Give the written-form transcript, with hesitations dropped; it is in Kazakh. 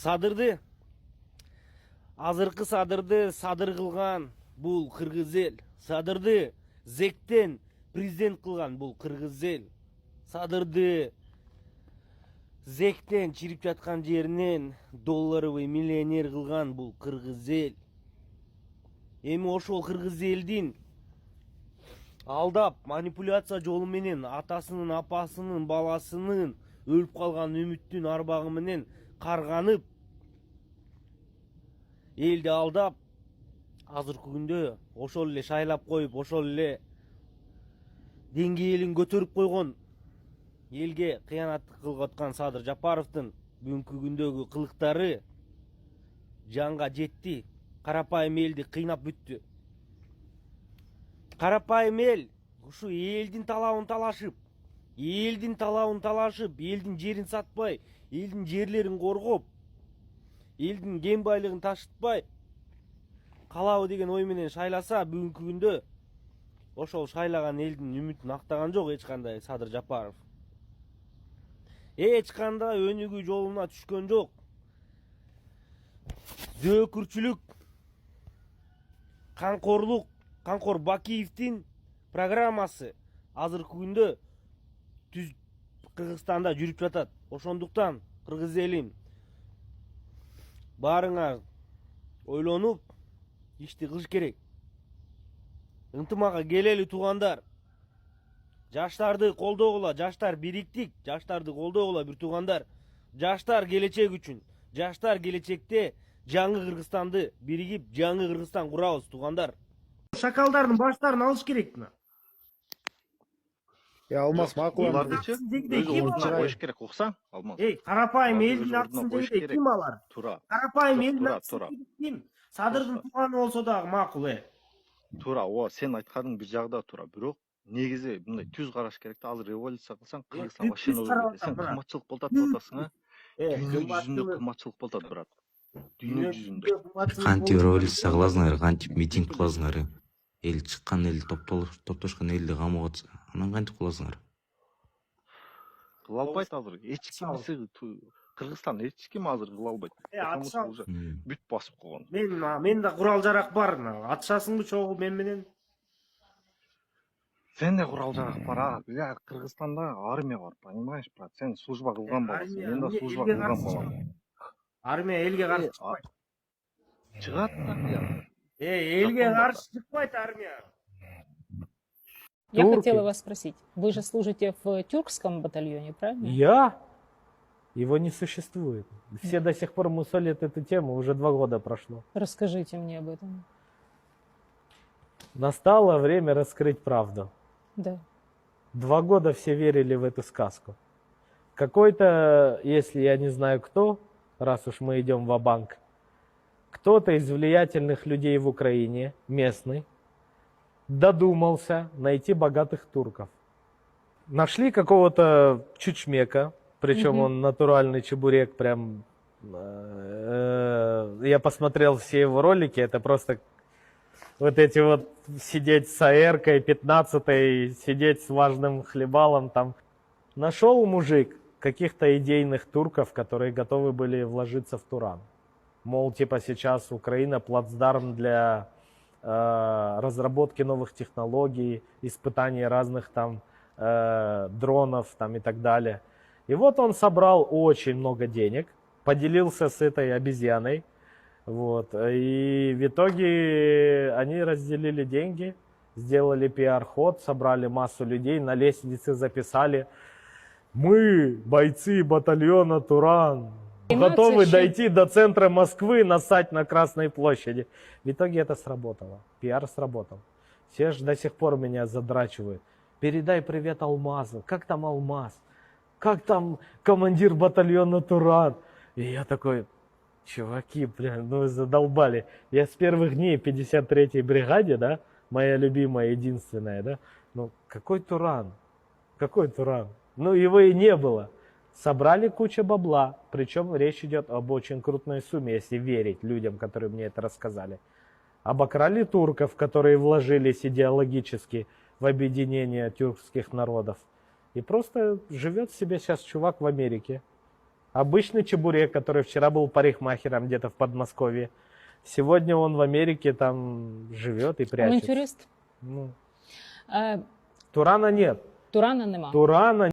Садырды, азыркы садырды садыр кылган бул кыргыз эл. Садырды зектен президент кылган бул кыргыз эл. Садырды зектен чирип жаткан жеринен долларовый миллионер кылган бул кыргыз эл. Эми ошол кыргыз элдин алдап манипуляция жолу менен атасынын апасынын баласынын өлүп калган үмүттүн арбагы менен карганып элди алдап азыркы күндө ошол эле шайлап коюп ошол эле деңгээлин көтөрүп койгон элге кыянаттык кылып аткан Садыр Жапаровдун бүгүнкү күндөгү кылыктары жанга жетти. Карапайым элди кыйнап бүттү. Карапайым эл ушу элдин талабын талашып, элдин жерин сатпай, элдин жерлерин коргоп, элдин кен байлыгын ташытпай калабы деген ой менен шайласа, бүгүнкү күндө ошол шайлаган элдин үмүтүн актаган жок эч кандай Садыр Жапаров. Эч кандай өнүгүү жолуна түшкөн жок. Зөөкүрчүлүк, Канкор Бакиевдин программасы азыркы күндө Кыргызстанда жүрүп жатат. Ошондуктан кыргыз элим баарыңар ойлонуп ишти кылыш керек. Ынтымакка келели туугандар. Жаштарды колдогула, жаштар бириктик, жаштарды колдогула бир туугандар. Жаштар келечек үчүн, жаштар келечекте жаңы Кыргызстанды биригип, жаңы Кыргызстан курабыз туугандар. Шакалдардын баштарын алыш керек мына. Алмаз макул. Булардычы өз ордуна коюш керек, уксаң, Алмаз. Карапайым элдин артын жегде ким алар? Туура. Карапайым элдин артын ким? Садырдын тууганы болсо дагы макул. Туура, сен айтканың бир жагда туура, бирок негизи мындай түз караш керек да. Азыр революция кылсаң, Кыргызстан вообще ноль. Сен кымбатчылык болот деп атасың, дүйнө жүзүндө кымбатчылык болот, брат. Дүйнө жүзүндө. Кантип революция кыласыңар, кантип митинг кыласыңар, эл чыккан, эл топтошкон элди камап атса, анан кантип кыласыңар? Кыла албайт азыр. Эч кимси Кыргызстан эч ким азыр кыла албайт. Уже бүт басып койгон. Мен да курал жарак бар. Атышасыңбы чогуу мен менен? Сен де курал жарак бар, а Кыргызстанда армия бар, понимаешь, брат? Сен служба кылган баласың, мен да служба кылган балам. Армия элге каршы чыкпайт. Чыгат да. Элге каршы чыкпайт армия. Я хотела вас спросить, вы же служите в тюркском батальоне, правильно? Я? Его не существует. Все до сих пор мусолят эту тему, уже 2 года прошло. Расскажите мне об этом. Настало время раскрыть правду. Да. 2 года все верили в эту сказку. Какой-то, если я не знаю кто, раз уж мы идем ва-банк, кто-то из влиятельных людей в Украине, местный, додумался найти богатых турков. Нашли какого-то чучмека, причем он натуральный чебурек, прям. Я посмотрел все его ролики, это просто вот эти вот сидеть с АРкой 15-й, сидеть с важным хлебалом там. Нашел мужик каких-то идейных турков, которые готовы были вложиться в Туран. Мол, типа сейчас Украина плацдарм для разработки новых технологий, испытаний разных там дронов там и так далее. И вот он собрал очень много денег, поделился с этой обезьяной, вот, и в итоге они разделили деньги, сделали пиар-ход, собрали массу людей, на лестнице записали: мы, бойцы батальона Туран, готовы дойти до центра Москвы, нассать на Красной площади. В итоге это сработало. Пиар сработал. Все же до сих пор меня задрачивают. Передай привет Алмазу. Как там Алмаз? Как там командир батальона Туран? И я такой: чуваки, блин, ну задолбали. Я с первых дней 53-й бригаде, да, моя любимая, единственная, да. Ну, какой Туран? Какой Туран? Ну, его и не было. Собрали кучу бабла, причем речь идет об очень крупной сумме, если верить людям, которые мне это рассказали. Обокрали турков, которые вложились идеологически в объединение тюркских народов. И просто живет себе сейчас чувак в Америке. Обычный чебурек, который вчера был парикмахером где-то в Подмосковье. Сегодня он в Америке там живет и прячется. Авантюрист? Ну, Е, Турана нет. Турана нема. Турана